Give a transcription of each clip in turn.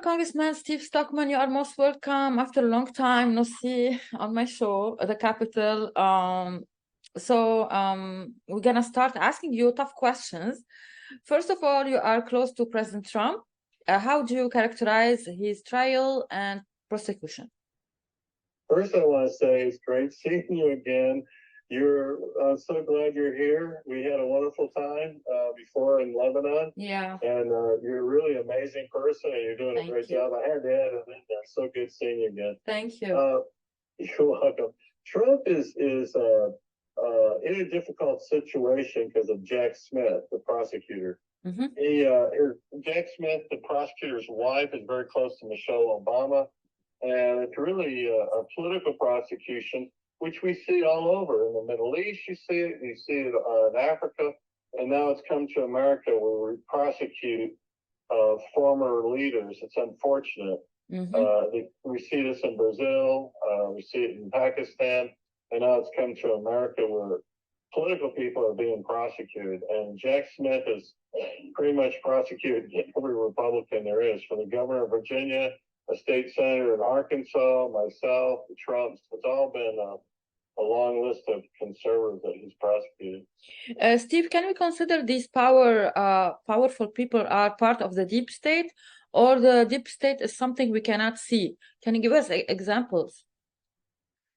Congressman Steve Stockman. You are most welcome. After a long time no see on my show, the Capitol. We're gonna start asking you tough questions. First of all, you are close to President Trump. How do you characterize his trial and prosecution? First, I want to say it's great seeing you again. I'm so glad you're here. We had a wonderful time before in Lebanon. Yeah. And you're a really amazing person, and you're doing a great job. I had to add it in there. So good seeing you again. Thank you. You're welcome. Trump is in a difficult situation because of Jack Smith, the prosecutor. Mm-hmm. Jack Smith, the prosecutor's wife, is very close to Michelle Obama. And it's really a political prosecution, which we see all over in the Middle East. You see it in Africa, and now it's come to America where we prosecute former leaders. It's unfortunate. Mm-hmm. We see this in Brazil, we see it in Pakistan, and now it's come to America where political people are being prosecuted. And Jack Smith has pretty much prosecuted every Republican there is, from the governor of Virginia, a state senator in Arkansas, myself, the Trumps. It's all been a long list of conservatives that he's prosecuted. Steve, can we consider these powerful people are part of the deep state, or the deep state is something we cannot see? Can you give us examples?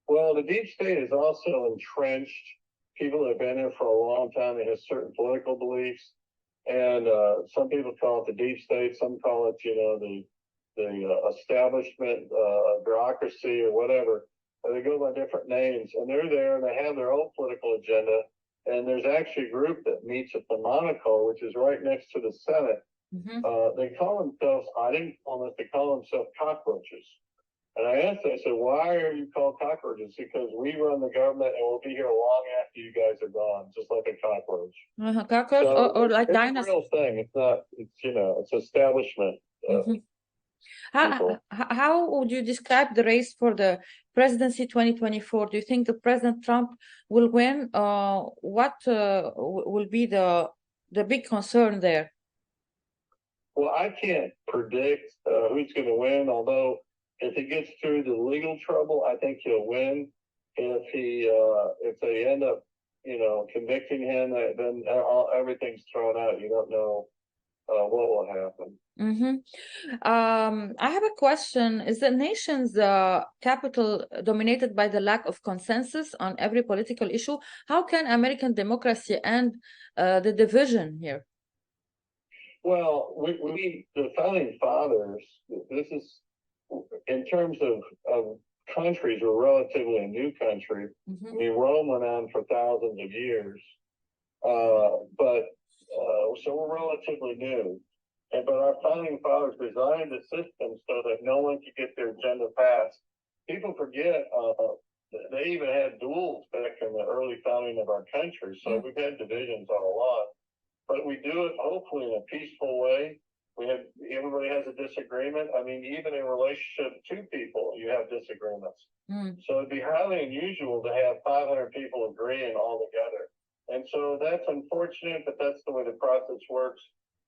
Well, the deep state is also entrenched. People that have been here for a long time. They have certain political beliefs, and some people call it the deep state. Some call it, the establishment, bureaucracy, or whatever. They go by different names, and they're there, and they have their own political agenda. And there's actually a group that meets at the Monaco, which is right next to the Senate. Mm-hmm. They call themselves, I didn't call them, they call themselves cockroaches. And I asked them, I said, why are you called cockroaches? Because we run the government, and we'll be here long after you guys are gone, just like a cockroach. Cockroach, so or like dinosaurs. It's a real thing. It's not, it's establishment. Mm-hmm. How would you describe the race for the presidency 2024? Do you think the President Trump will win? What will be the big concern there? Well, I can't predict who's going to win, although if he gets through the legal trouble, I think he'll win. If they end up, convicting him, then everything's thrown out. You don't know what will happen. Mm-hmm. I have a question. Is the nation's capital dominated by the lack of consensus on every political issue? How can American democracy end the division here? Well, we the founding fathers, this is, in terms of countries, we're relatively a new country. Mm-hmm. I mean, Rome went on for thousands of years, so we're relatively new. But our founding fathers designed the system so that no one could get their agenda passed. People forget they even had duels back in the early founding of our country. So we've had divisions all along. But we do it hopefully in a peaceful way. Everybody has a disagreement. I mean, even in relationship to people, you have disagreements. So it'd be highly unusual to have 500 people agreeing all together. And so that's unfortunate, but that's the way the process works.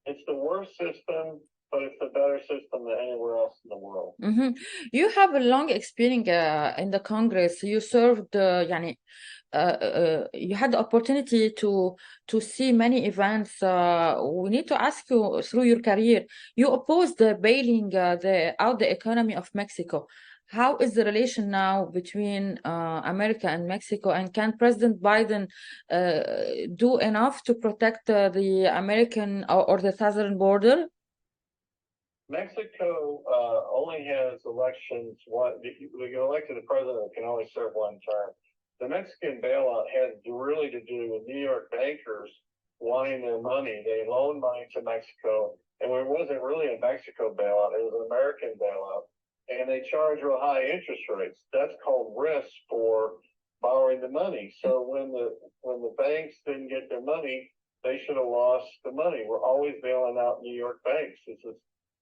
It's the worst system, but it's a better system than anywhere else in the world. Mm-hmm. You have a long experience in the Congress. You served, you had the opportunity to see many events. We need to ask you, through your career, you opposed the bailing out the economy of Mexico. How is the relation now between America and Mexico? And can President Biden do enough to protect the American or the southern border? Mexico only has elections. The elected president can only serve one term. The Mexican bailout had really to do with New York bankers wanting their money. They loaned money to Mexico, and it wasn't really a Mexico bailout. It was an American bailout. And they charge real high interest rates. That's called risk for borrowing the money. So when the banks didn't get their money, they should have lost the money. We're always bailing out New York banks.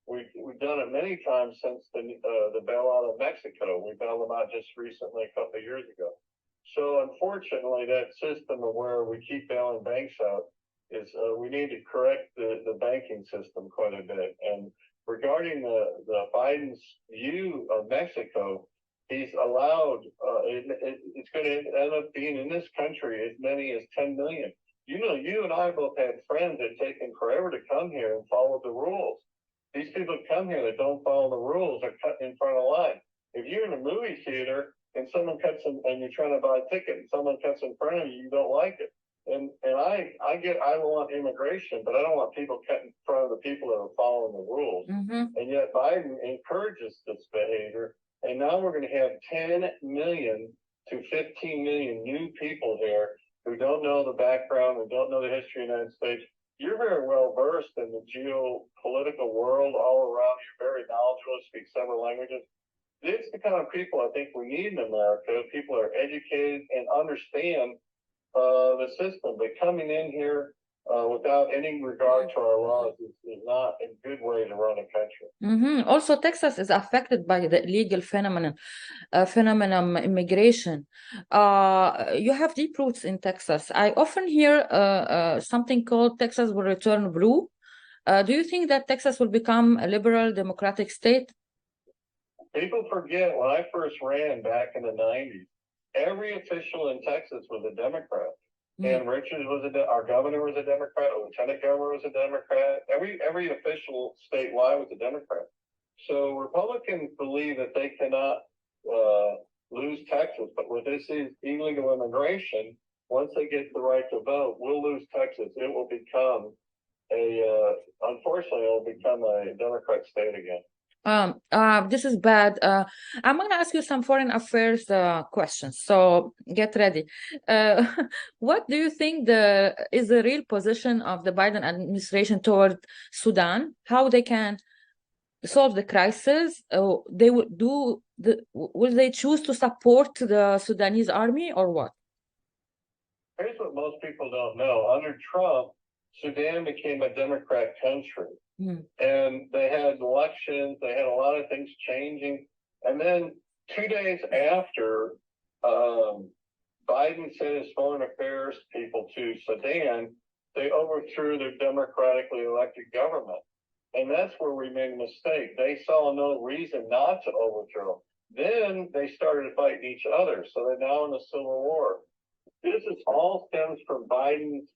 We've done it many times since the bailout of Mexico. We bailed them out just recently, a couple of years ago. So unfortunately, that system of where we keep bailing banks out is we need to correct the banking system quite a bit. And regarding the Biden's view of Mexico, he's allowed, it's going to end up being in this country as many as 10 million. You know, you and I both had friends that taken forever to come here and follow the rules. These people that come here that don't follow the rules are cut in front of the line. If you're in a movie theater and someone cuts in, and you're trying to buy a ticket and someone cuts in front of you, you don't like it. And I want immigration, but I don't want people cut in front of the people that are following the rules. Mm-hmm. And yet Biden encourages this behavior. And now we're going to have 10 million to 15 million new people here who don't know the background and don't know the history of the United States. You're very well versed in the geopolitical world all around. You're very knowledgeable, speak several languages. It's the kind of people I think we need in America. People are educated and understand the system. But coming in here without any regard to our laws is not a good way to run a country. Mm-hmm. Also, Texas is affected by the illegal phenomenon immigration. You have deep roots in Texas. I often hear something called Texas will return blue. Do you think that Texas will become a liberal democratic state? People forget when I first ran back in the 90s, every official in Texas was a Democrat. And Richards our governor was a Democrat, our lieutenant governor was a Democrat. Every official statewide was a Democrat. So Republicans believe that they cannot lose Texas, but with this illegal immigration, once they get the right to vote, we'll lose Texas. It will become unfortunately, it will become a Democrat state again. This is bad. I'm going to ask you some foreign affairs questions, so get ready. What do you think is the real position of the Biden administration toward Sudan? How they can solve the crisis? They will will they choose to support the Sudanese army or what? Here's what most people don't know. Under Trump, Sudan became a Democrat country. And they had elections, they had a lot of things changing. And then 2 days after Biden sent his foreign affairs people to Sudan, they overthrew their democratically elected government. And that's where we made a mistake. They saw no reason not to overthrow. Then they started fighting each other. So they're now in a civil war. This is all stems from Biden's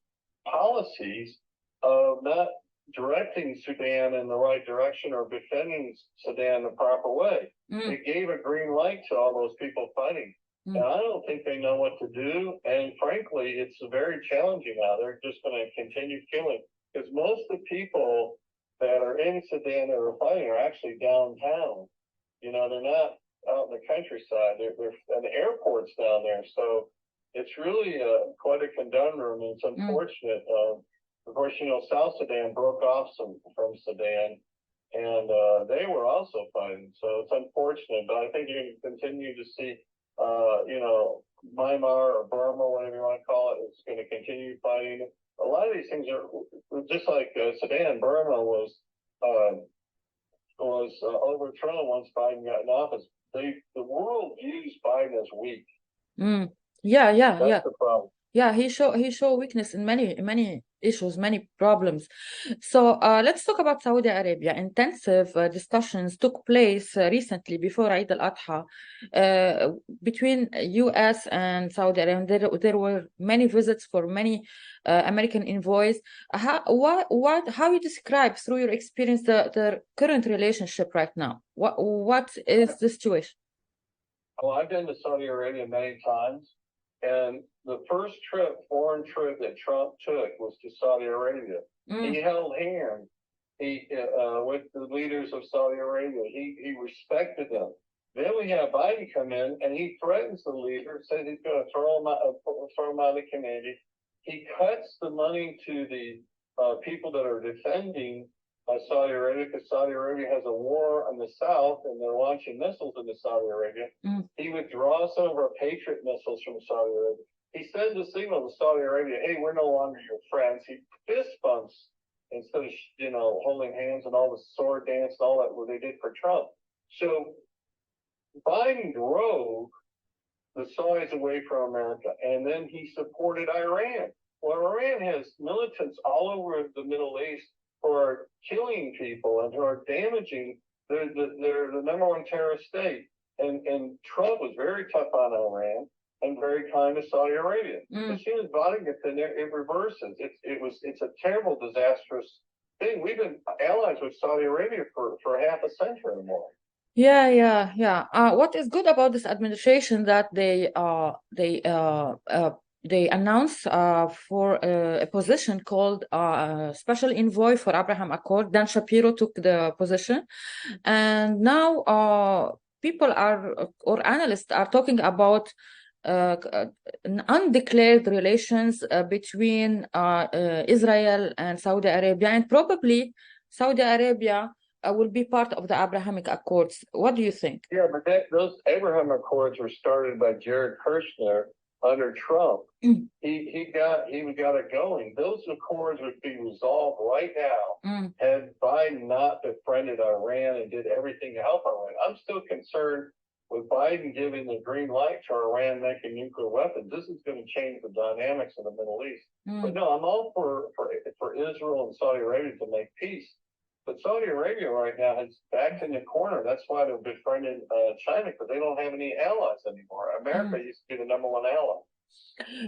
policies of not directing Sudan in the right direction or defending Sudan the proper way. It gave a green light to all those people fighting. And I don't think they know what to do. And frankly, it's very challenging now. They're just going to continue killing. Because most of the people that are in Sudan that are fighting are actually downtown. You know, they're not out in the countryside. They're and the airport's down there. So it's really quite a conundrum. And it's unfortunate. Of course, you know, South Sudan broke off from Sudan, and they were also fighting. So it's unfortunate, but I think you can continue to see, you know, Myanmar or Burma, whatever you want to call it, is going to continue fighting. A lot of these things are just like Sudan. Burma was overthrown once Biden got in office. The world views Biden as weak. That's the problem. Yeah, he show weakness in many issues, many problems. So let's talk about Saudi Arabia. Intensive discussions took place recently before Eid al-Adha between U.S. and Saudi Arabia. There were many visits for many American envoys. How you describe through your experience the current relationship right now? What is the situation? Well, I've been to Saudi Arabia many times. And the first foreign trip that Trump took was to Saudi Arabia. He held hands with the leaders of Saudi Arabia. He respected them. Then we have Biden come in, and he threatens the leader, says he's going to throw him out of the community. He cuts the money to the people that are defending Saudi Arabia, because Saudi Arabia has a war in the south and they're launching missiles into Saudi Arabia. He withdraws some of our Patriot missiles from Saudi Arabia. He sends a signal to Saudi Arabia, hey, we're no longer your friends. He fist bumps instead of, you know, holding hands and all the sword dance and all that what they did for Trump. So Biden drove the Saudis away from America, and then he supported Iran. Well, Iran has militants all over the Middle East. who are killing people and who are damaging. They're the number one terrorist state. And Trump was very tough on Iran and very kind to Saudi Arabia. As soon as Biden gets in there, it reverses. It's a terrible, disastrous thing. We've been allies with Saudi Arabia for half a century or more. Yeah. What is good about this administration that they announced for a position called Special Envoy for Abraham Accord. Dan Shapiro took the position, and now people or analysts are talking about undeclared relations between Israel and Saudi Arabia, and probably Saudi Arabia will be part of the Abrahamic Accords. What do you think? Yeah, but those Abraham Accords were started by Jared Kushner under Trump. He got it going. Those accords would be resolved right now had Biden not befriended Iran and did everything to help Iran. I'm still concerned with Biden giving the green light to Iran making nuclear weapons. This is going to change the dynamics of the Middle East. But no, I'm all for Israel and Saudi Arabia to make peace. But Saudi Arabia right now is backed in the corner. That's why they're befriending China, because they don't have any allies anymore. America used to be the number one ally.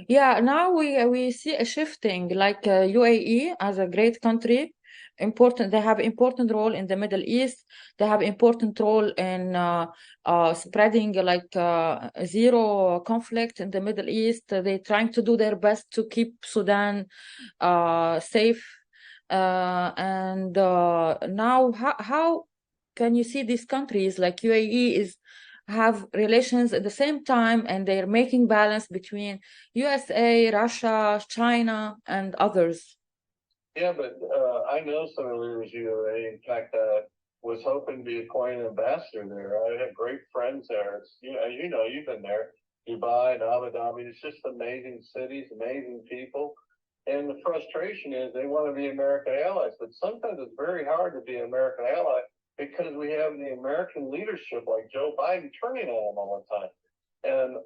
Yeah, now we see a shifting, like UAE as a great country. They have important role in the Middle East. They have important role in spreading like zero conflict in the Middle East. They're trying to do their best to keep Sudan safe. And now how can you see these countries like UAE have relations at the same time, and they're making balance between USA, Russia, China, and others? Yeah, but I know some of the leaders of UAE. In fact, was hoping to be appointed ambassador there. I have great friends there. It's, you've been there, Dubai and Abu Dhabi. It's just amazing cities, amazing people. And the frustration is they want to be American allies, but sometimes it's very hard to be an American ally because we have the American leadership like Joe Biden turning on them all the time. And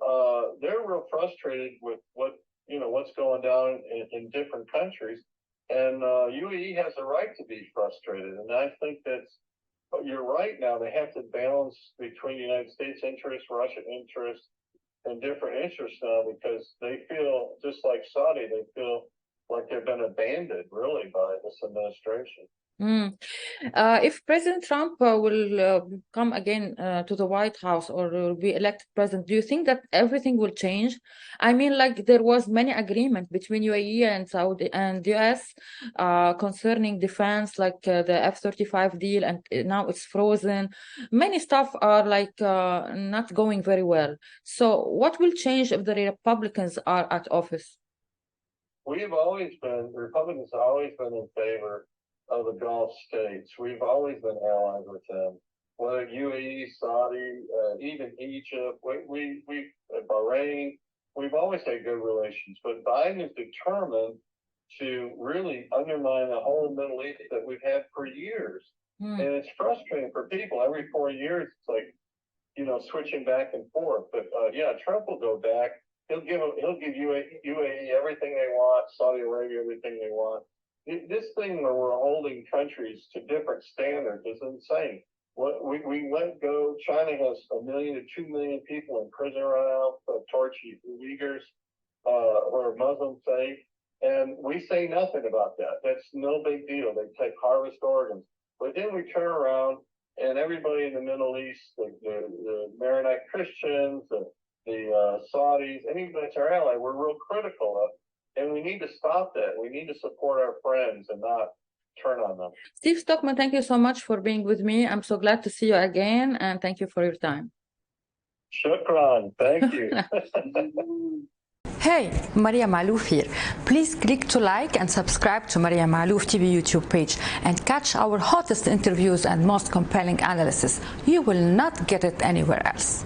they're real frustrated with what's going down in different countries. And UAE has a right to be frustrated. And I think you're right now. They have to balance between the United States interests, Russian interests, and different interests now because they feel, just like Saudi, they feel like they've been abandoned, really, by this administration. If President Trump will come again to the White House or will be elected president, do you think that everything will change? I mean, like there was many agreement between UAE and Saudi and US concerning defense, like the F-35 deal, and now it's frozen. Many stuff are like not going very well. So what will change if the Republicans are at office? Republicans have always been in favor of the Gulf states. We've always been allies with them. Whether UAE, Saudi, even Egypt, Bahrain, we've always had good relations. But Biden is determined to really undermine the whole Middle East that we've had for years. And it's frustrating for people. Every 4 years, it's like, switching back and forth. But Trump will go back. He'll give UAE everything they want, Saudi Arabia everything they want. This thing where we're holding countries to different standards is insane. We let go. China has 1 million to 2 million people in prison right now for torturing Uyghurs who are Muslim faith, and we say nothing about that. That's no big deal. They take harvest organs, but then we turn around and everybody in the Middle East, the Maronite Christians, the Saudis, anybody that's our ally, we're real critical of. And we need to stop that. We need to support our friends and not turn on them. Steve Stockman, thank you so much for being with me. I'm so glad to see you again, and thank you for your time. Shukran. Thank you. Hey, Maria Malouf here. Please click to like and subscribe to Maria Malouf TV YouTube page and catch our hottest interviews and most compelling analysis. You will not get it anywhere else.